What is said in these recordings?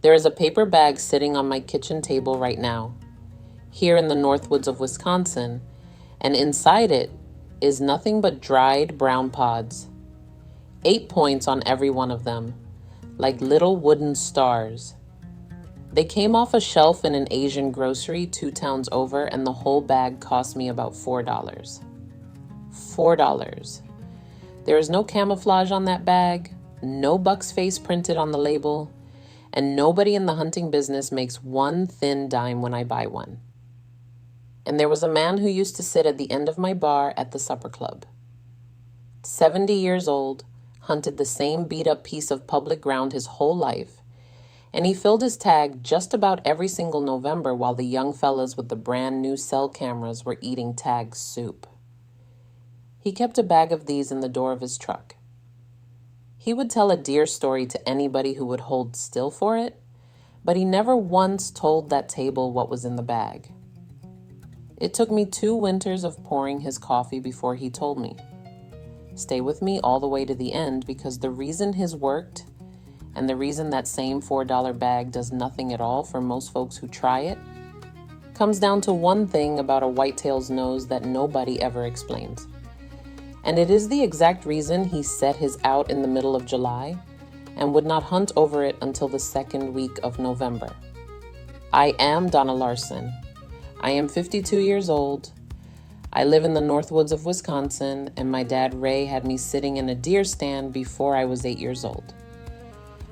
There is a paper bag sitting on my kitchen table right now, here in the Northwoods of Wisconsin, and inside it is nothing but dried brown pods. 8 points on every one of them, like little wooden stars. They came off a shelf in an Asian grocery 2 towns over, and the whole bag cost me about $4. $4. There is no camouflage on that bag, no buck's face printed on the label, and nobody in the hunting business makes one thin dime when I buy one. And there was a man who used to sit at the end of my bar at the supper club. 70 years old, hunted the same beat-up piece of public ground his whole life, and he filled his tag just about every single November while the young fellas with the brand new cell cameras were eating tag soup. He kept a bag of these in the door of his truck. He would tell a deer story to anybody who would hold still for it, but he never once told that table what was in the bag. It took me 2 winters of pouring his coffee before he told me. Stay with me all the way to the end, because the reason his worked and the reason that same $4 bag does nothing at all for most folks who try it comes down to one thing about a whitetail's nose that nobody ever explains. And it is the exact reason he set his out in the middle of July and would not hunt over it until the 2nd week of November. I am Donna Larsen. I am 52 years old. I live in the Northwoods of Wisconsin, and my dad Ray had me sitting in a deer stand before I was 8 years old.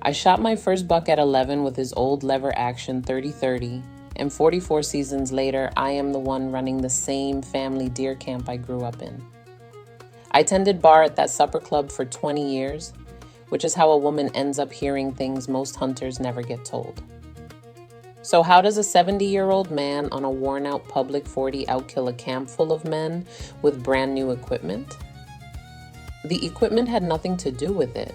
I shot my first buck at 11 with his old lever action 30-30, and 44 seasons later, I am the one running the same family deer camp I grew up in. I tended bar at that supper club for 20 years, which is how a woman ends up hearing things most hunters never get told. So how does a 70-year-old man on a worn-out public 40 outkill a camp full of men with brand new equipment? The equipment had nothing to do with it.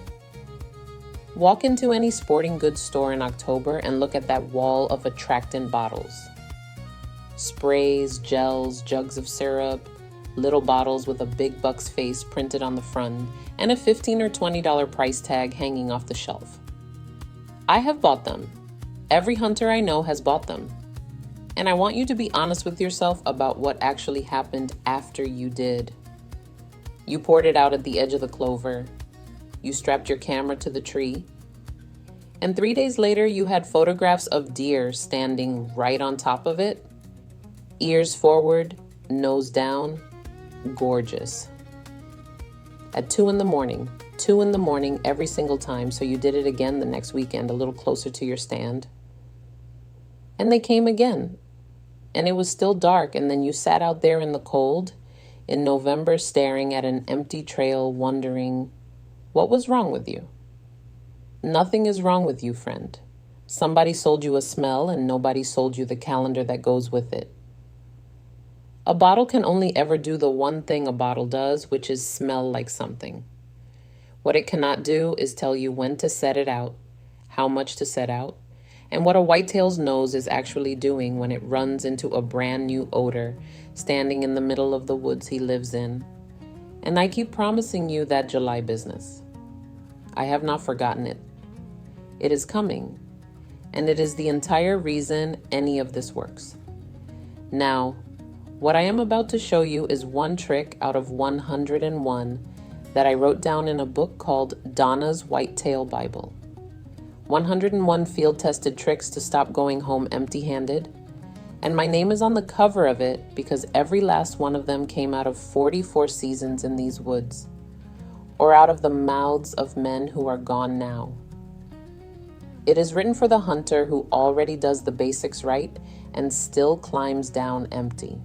Walk into any sporting goods store in October and look at that wall of attractant bottles. Sprays, gels, jugs of syrup, little bottles with a big buck's face printed on the front, and a $15 or $20 price tag hanging off the shelf. I have bought them. Every hunter I know has bought them. And I want you to be honest with yourself about what actually happened after you did. You poured it out at the edge of the clover. You strapped your camera to the tree. And 3 days later, you had photographs of deer standing right on top of it. Ears forward, nose down, gorgeous. At 2 in the morning every single time, so you did it again the next weekend a little closer to your stand. And they came again, and it was still dark, and then you sat out there in the cold in November staring at an empty trail wondering, what was wrong with you? Nothing is wrong with you, friend. Somebody sold you a smell, and nobody sold you the calendar that goes with it. A bottle can only ever do the one thing a bottle does, which is smell like something. What it cannot do is tell you when to set it out, how much to set out, and what a whitetail's nose is actually doing when it runs into a brand new odor standing in the middle of the woods he lives in. And I keep promising you that July business. I have not forgotten it. It is coming, and it is the entire reason any of this works. Now, what I am about to show you is one trick out of 101 that I wrote down in a book called Donna's Whitetail Bible. 101 field-tested tricks to stop going home empty-handed. And my name is on the cover of it because every last one of them came out of 44 seasons in these woods, or out of the mouths of men who are gone now. It is written for the hunter who already does the basics right and still climbs down empty.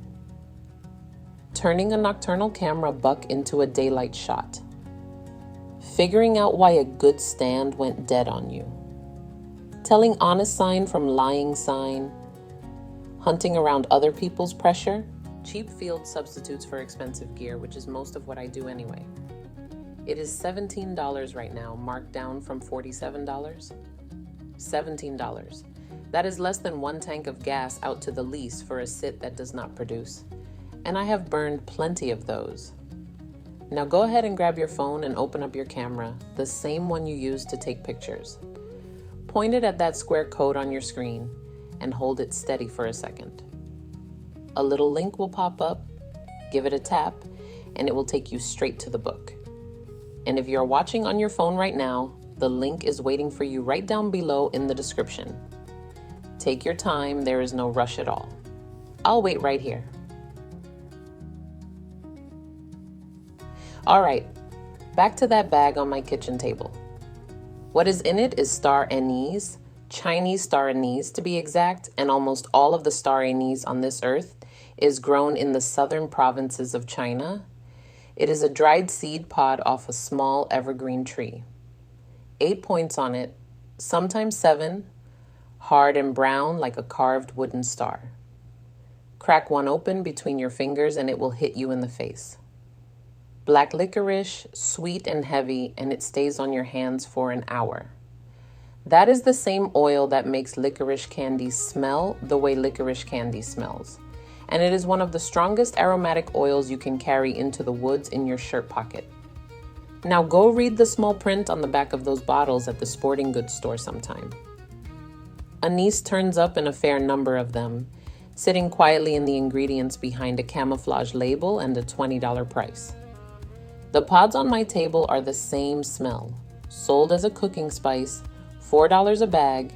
Turning a nocturnal camera buck into a daylight shot. Figuring out why a good stand went dead on you. Telling honest sign from lying sign. Hunting around other people's pressure. Cheap field substitutes for expensive gear, which is most of what I do anyway. It is $17 right now, marked down from $47. $17. That is less than 1 tank of gas out to the lease for a sit that does not produce. And I have burned plenty of those. Now go ahead and grab your phone and open up your camera, the same one you used to take pictures. point it at that square code on your screen and hold it steady for a second. A little link will pop up, give it a tap, and it will take you straight to the book. And if you're watching on your phone right now, the link is waiting for you right down below in the description. Take your time, there is no rush at all. I'll wait right here. All right, back to that bag on my kitchen table. What is in it is star anise, Chinese star anise to be exact, and almost all of the star anise on this earth is grown in the southern provinces of China. It is a dried seed pod off a small evergreen tree. 8 points on it, sometimes 7, hard and brown like a carved wooden star. Crack one open between your fingers and it will hit you in the face. Black licorice, sweet and heavy, and it stays on your hands for an hour. That is the same oil that makes licorice candy smell the way licorice candy smells. And it is one of the strongest aromatic oils you can carry into the woods in your shirt pocket. Now go read the small print on the back of those bottles at the sporting goods store sometime. Anise turns up in a fair number of them, sitting quietly in the ingredients behind a camouflage label and a $20 price. The pods on my table are the same smell, sold as a cooking spice, $4 a bag,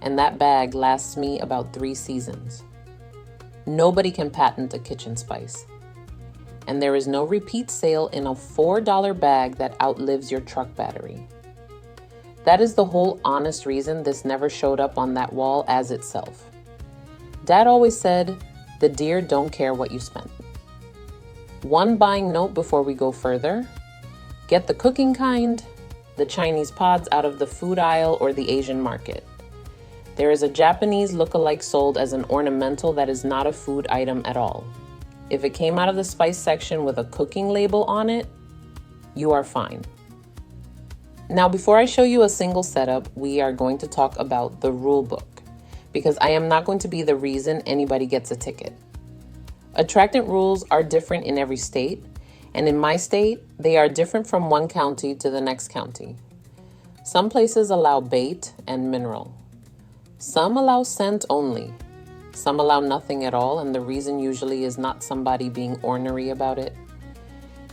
and that bag lasts me about 3 seasons. Nobody can patent a kitchen spice. And there is no repeat sale in a $4 bag that outlives your truck battery. That is the whole honest reason this never showed up on that wall as itself. Dad always said, the deer don't care what you spent. One buying note before we go further: get the cooking kind, the Chinese pods out of the food aisle or the Asian market. There is a Japanese look-alike sold as an ornamental that is not a food item at all. If it came out of the spice section with a cooking label on it, you are fine. Now, before I show you a single setup, we are going to talk about the rule book, because I am not going to be the reason anybody gets a ticket. Attractant rules are different in every state, and in my state, they are different from one county to the next county. Some places allow bait and mineral. Some allow scent only. Some allow nothing at all, and the reason usually is not somebody being ornery about it.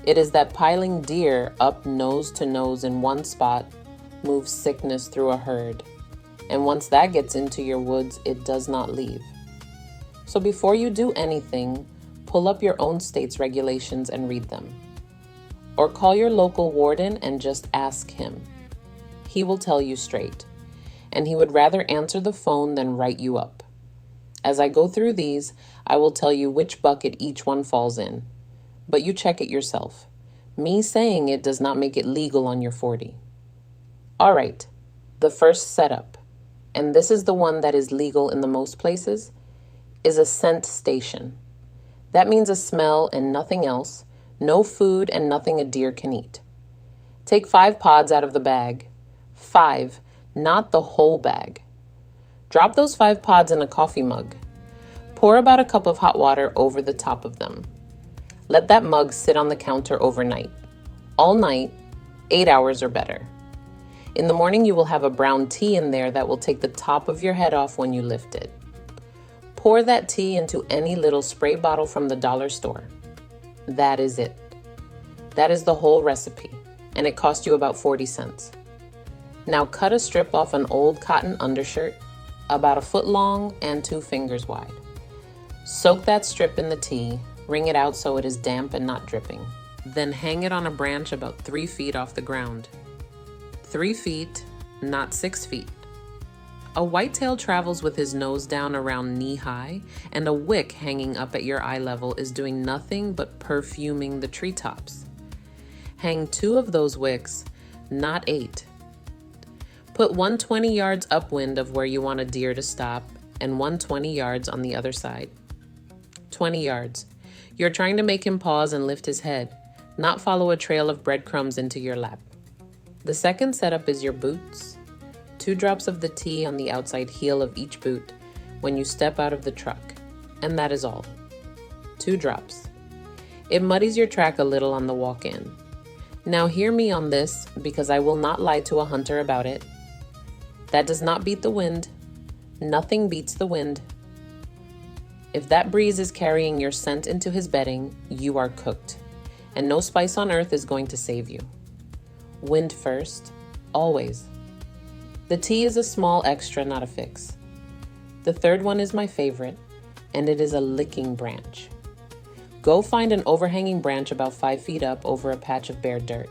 It is that piling deer up nose to nose in one spot moves sickness through a herd. And once that gets into your woods, it does not leave. So before you do anything, pull up your own state's regulations and read them. Or call your local warden and just ask him. He will tell you straight. And he would rather answer the phone than write you up. As I go through these, I will tell you which bucket each one falls in. But you check it yourself. Me saying it does not make it legal on your 40. All right, the first setup, and this is the one that is legal in the most places, is a scent station. That means a smell and nothing else, no food and nothing a deer can eat. Take 5 pods out of the bag. 5, not the whole bag. Drop those 5 pods in a coffee mug. Pour about a cup of hot water over the top of them. Let that mug sit on the counter overnight. All night, 8 hours or better. In the morning, you will have a brown tea in there that will take the top of your head off when you lift it. Pour that tea into any little spray bottle from the dollar store. That is it. That is the whole recipe, and it cost you about 40 cents. Now cut a strip off an old cotton undershirt, about 1 foot long and 2 fingers wide. Soak that strip in the tea, wring it out so it is damp and not dripping. Then hang it on a branch about 3 feet off the ground. 3 feet, not 6 feet. A whitetail travels with his nose down around knee-high, and a wick hanging up at your eye level is doing nothing but perfuming the treetops. Hang 2 of those wicks, not 8. Put 120 yards upwind of where you want a deer to stop, and 120 yards on the other side. 20 yards. You're trying to make him pause and lift his head, not follow a trail of breadcrumbs into your lap. The second setup is your boots. 2 drops of the tea on the outside heel of each boot when you step out of the truck, and that is all. 2 drops. It muddies your track a little on the walk in. Now hear me on this, because I will not lie to a hunter about it. That does not beat the wind. Nothing beats the wind. If that breeze is carrying your scent into his bedding, you are cooked, and no spice on earth is going to save you. Wind first, always. The tea is a small extra, not a fix. The third one is my favorite, and it is a licking branch. Go find an overhanging branch about 5 feet up over a patch of bare dirt,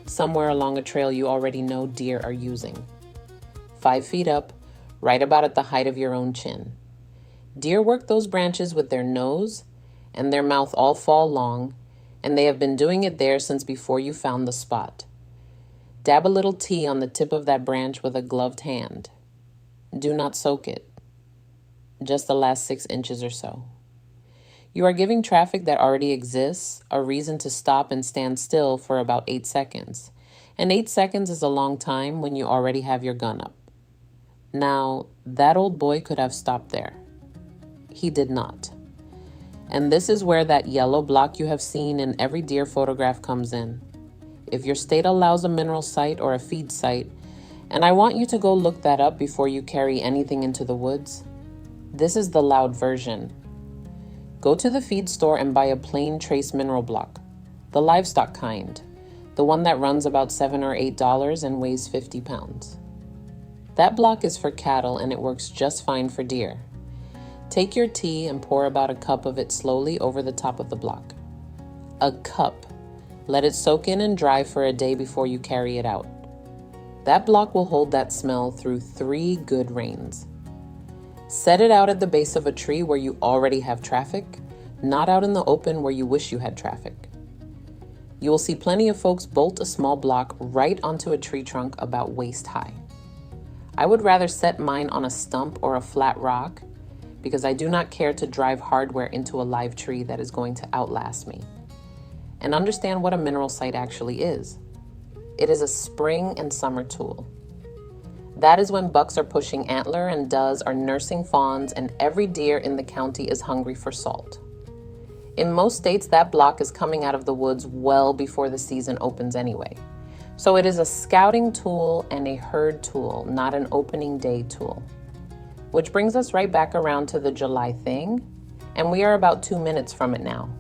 somewhere along a trail you already know deer are using. 5 feet up, right about at the height of your own chin. Deer work those branches with their nose and their mouth all fall long, and they have been doing it there since before you found the spot. Dab a little tea on the tip of that branch with a gloved hand. Do not soak it. Just the last 6 inches or so. You are giving traffic that already exists a reason to stop and stand still for about 8 seconds. And 8 seconds is a long time when you already have your gun up. Now, that old boy could have stopped there. He did not. And this is where that yellow block you have seen in every deer photograph comes in. If your state allows a mineral site or a feed site, and I want you to go look that up before you carry anything into the woods, this is the loud version. Go to the feed store and buy a plain trace mineral block, the livestock kind, the one that runs about $7 or $8 and weighs 50 pounds. That block is for cattle and it works just fine for deer. Take your tea and pour about a cup of it slowly over the top of the block. A cup. Let it soak in and dry for a day before you carry it out. That block will hold that smell through 3 good rains. Set it out at the base of a tree where you already have traffic, not out in the open where you wish you had traffic. You will see plenty of folks bolt a small block right onto a tree trunk about waist high. I would rather set mine on a stump or a flat rock because I do not care to drive hardware into a live tree that is going to outlast me. And understand what a mineral site actually is. It is a spring and summer tool. That is when bucks are pushing antler and does are nursing fawns and every deer in the county is hungry for salt. In most states, that block is coming out of the woods well before the season opens anyway. So it is a scouting tool and a herd tool, not an opening day tool. Which brings us right back around to the July thing, and we are about 2 minutes from it now.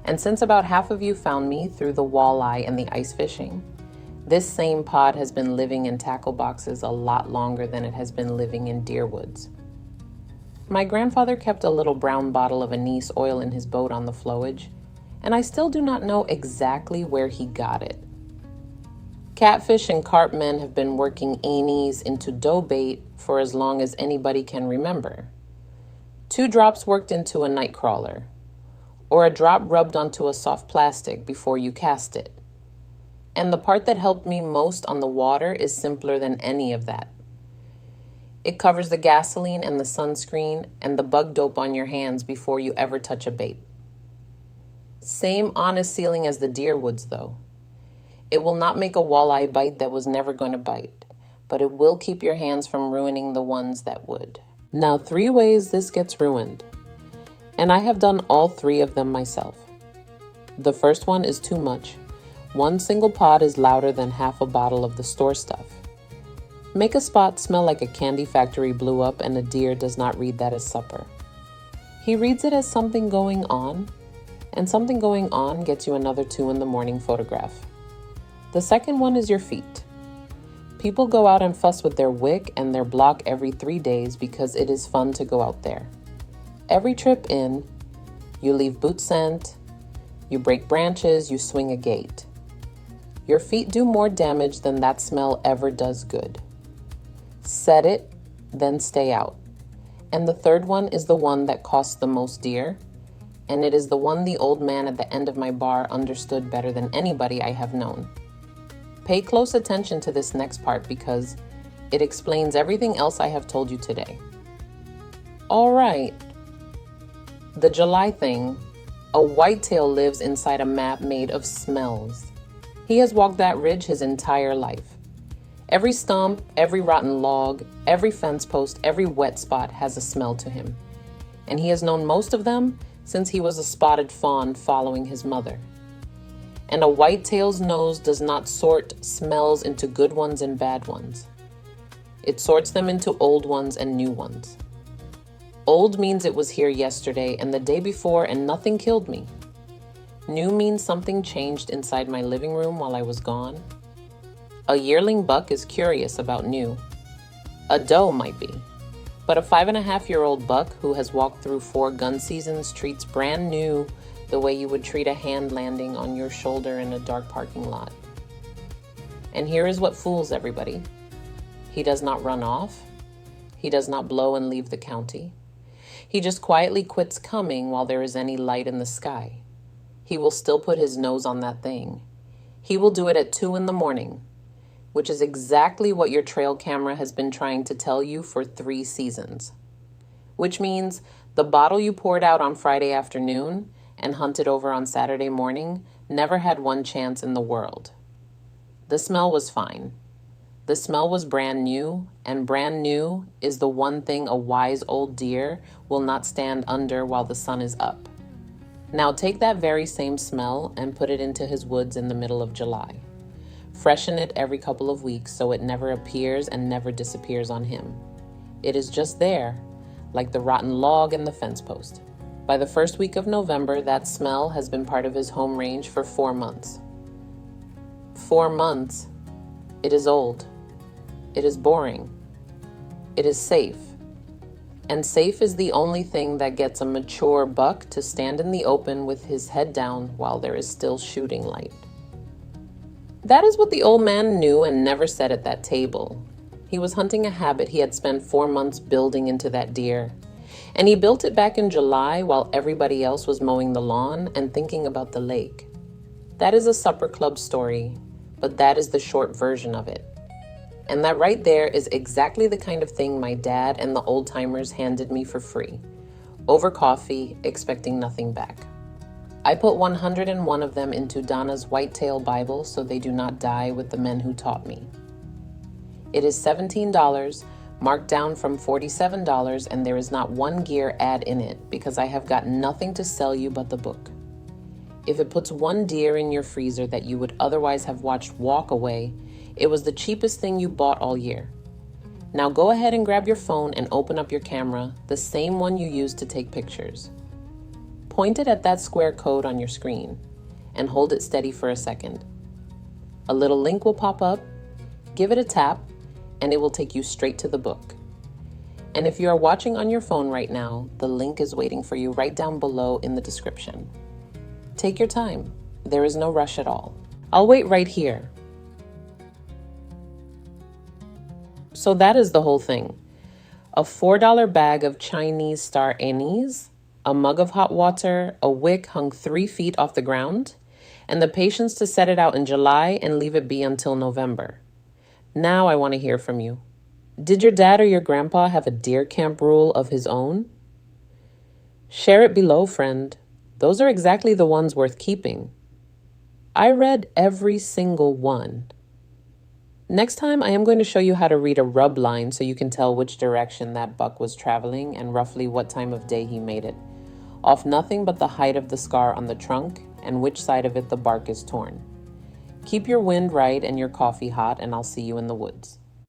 And since about half of you found me through the walleye and the ice fishing, this same pod has been living in tackle boxes a lot longer than it has been living in deer woods. My grandfather kept a little brown bottle of anise oil in his boat on the flowage, and I still do not know exactly where he got it. Catfish and carp men have been working anise into dough bait for as long as anybody can remember. 2 drops worked into a night crawler, or a drop rubbed onto a soft plastic before you cast it. And the part that helped me most on the water is simpler than any of that. It covers the gasoline and the sunscreen and the bug dope on your hands before you ever touch a bait. Same honest sealing as the deer woods though. It will not make a walleye bite that was never going to bite, but it will keep your hands from ruining the ones that would. Now 3 ways this gets ruined. And I have done all 3 of them myself. The first one is too much. 1 single pod is louder than half a bottle of the store stuff. Make a spot smell like a candy factory blew up and a deer does not read that as supper. He reads it as something going on, and something going on gets you another 2 in the morning photograph. The second one is your feet. People go out and fuss with their wick and their block every 3 days because it is fun to go out there. Every trip in, you leave boot scent, you break branches, you swing a gate. Your feet do more damage than that smell ever does good. Set it, then stay out. And the third one is the one that costs the most dear, and it is the one the old man at the end of my bar understood better than anybody I have known. Pay close attention to this next part because it explains everything else I have told you today. All right, the July thing. A whitetail lives inside a map made of smells. He has walked that ridge his entire life. Every stump, every rotten log, every fence post, every wet spot has a smell to him. And he has known most of them since he was a spotted fawn following his mother. And a whitetail's nose does not sort smells into good ones and bad ones. It sorts them into old ones and new ones. Old means it was here yesterday and the day before and nothing killed me. New means something changed inside my living room while I was gone. A yearling buck is curious about new. A doe might be. But a 5.5-year-old buck who has walked through 4 gun seasons treats brand new the way you would treat a hand landing on your shoulder in a dark parking lot. And here is what fools everybody. He does not run off. He does not blow and leave the county. He just quietly quits coming while there is any light in the sky. He will still put his nose on that thing. He will do it at 2 a.m, which is exactly what your trail camera has been trying to tell you for 3 seasons. Which means the bottle you poured out on Friday afternoon and hunted over on Saturday morning never had one chance in the world. The smell was fine. The smell was brand new, and brand new is the one thing a wise old deer will not stand under while the sun is up. Now take that very same smell and put it into his woods in the middle of July. Freshen it every couple of weeks so it never appears and never disappears on him. It is just there, like the rotten log in the fence post. By the first week of November, that smell has been part of his home range for 4 months. 4 months. It is old. It is boring. It is safe. And safe is the only thing that gets a mature buck to stand in the open with his head down while there is still shooting light. That is what the old man knew and never said at that table. He was hunting a habit he had spent 4 months building into that deer. And he built it back in July while everybody else was mowing the lawn and thinking about the lake. That is a supper club story, but that is the short version of it. And that right there is exactly the kind of thing my dad and the old timers handed me for free, over coffee, expecting nothing back. I put 101 of them into Donna's Whitetail Bible so they do not die with the men who taught me. It is $17, marked down from $47, and there is not one gear ad in it because I have got nothing to sell you but the book. If it puts one deer in your freezer that you would otherwise have watched walk away, it was the cheapest thing you bought all year. Now go ahead and grab your phone and open up your camera, the same one you used to take pictures. Point it at that square code on your screen and hold it steady for a second. A little link will pop up, give it a tap, and it will take you straight to the book. And if you are watching on your phone right now, the link is waiting for you right down below in the description. Take your time. There is no rush at all. I'll wait right here. So that is the whole thing. A $4 bag of Chinese star anise, a mug of hot water, a wick hung 3 feet off the ground, and the patience to set it out in July and leave it be until November. Now I want to hear from you. Did your dad or your grandpa have a deer camp rule of his own? Share it below, friend. Those are exactly the ones worth keeping. I read every single one. Next time, I am going to show you how to read a rub line so you can tell which direction that buck was traveling and roughly what time of day he made it, off nothing but the height of the scar on the trunk and which side of it the bark is torn. Keep your wind right and your coffee hot, and I'll see you in the woods.